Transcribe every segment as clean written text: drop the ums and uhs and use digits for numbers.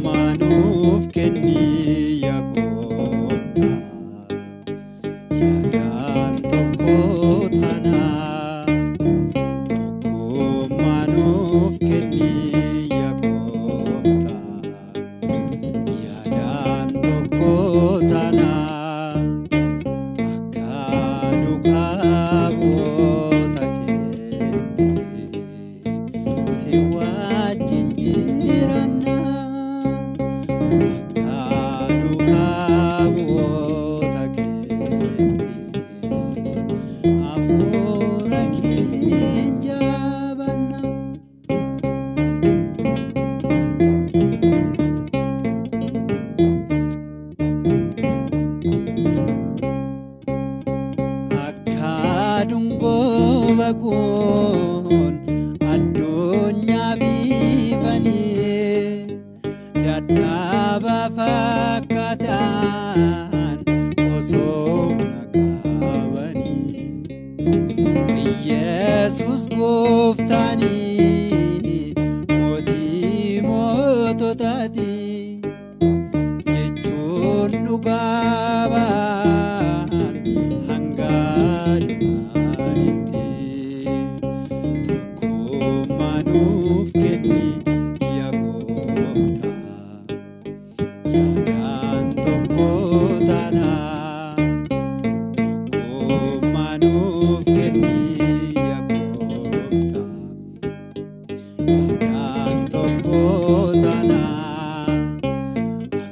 Manuf kenni ya gofta yadan tokko tana tokko manuf kenni ya gofta yadan tokko tana akadu kabota kete siwa jinjirana Bakun adunya bifani dadaba fakatan osom nakabani Yesus goftani moti mototati jechun nugaban hangadu Manuf kenni ya gofta yadan tokko tana tokko manuf kenni ya gofta yadan tokko tana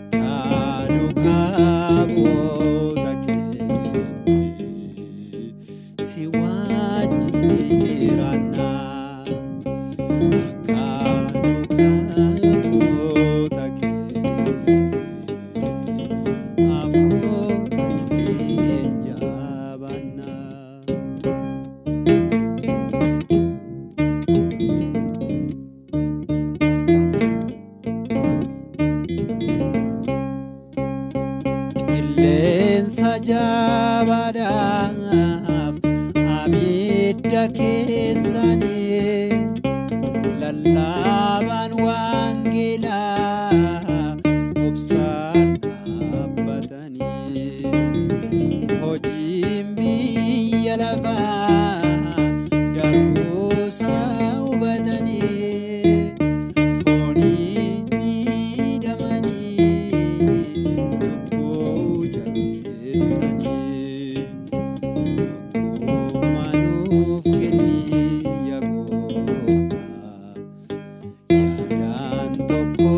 akadu kabota kete siwa jinjirana Sajabadaf abidda keessani lallaban wangila obsaan abbatani hojiin biyya lafaa darbuusa hubatani foonii miidhamani lubbuu jabeessani Manuf kenni ya gofta yadan tokko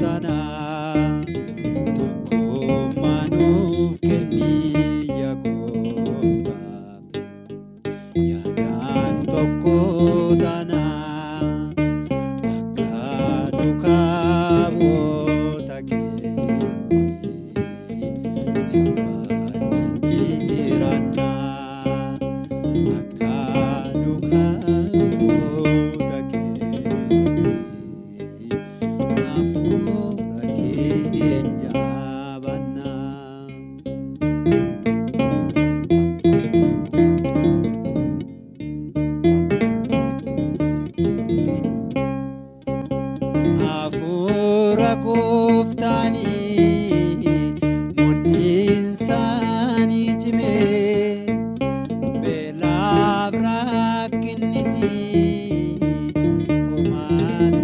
tana tokko manuf kenni ya gofta yadan tokko tana akadu kabota kete siwa jinjirana Afura koftani mudin sani jime belavra kinnisi omat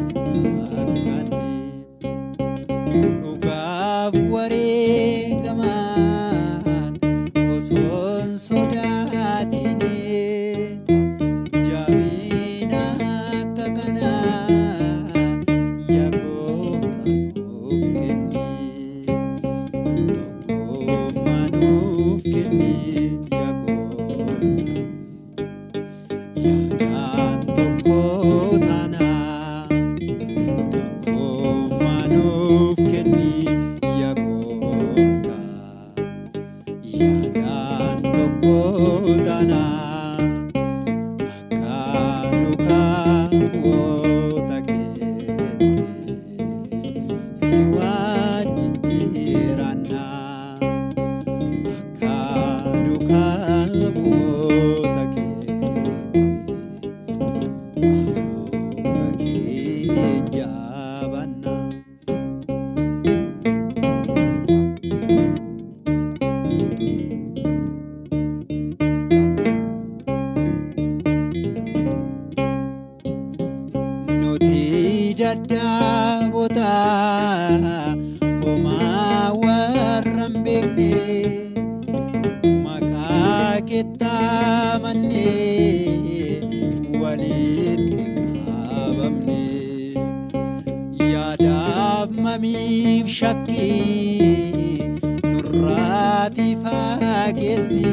akani ugaf ware gaman oson sodatini jamina kakana Manuf kenni ya gofta yadan tokko tana tokko manuf kenni ya gofta yadan tokko tana akadu kabota kete siwa jinjirana kabota kete afura dadhaabota homaa warran beekne maqaa keetti mannee walitti qabamne yaadaaf mamiif shakkii nurraatii fageessi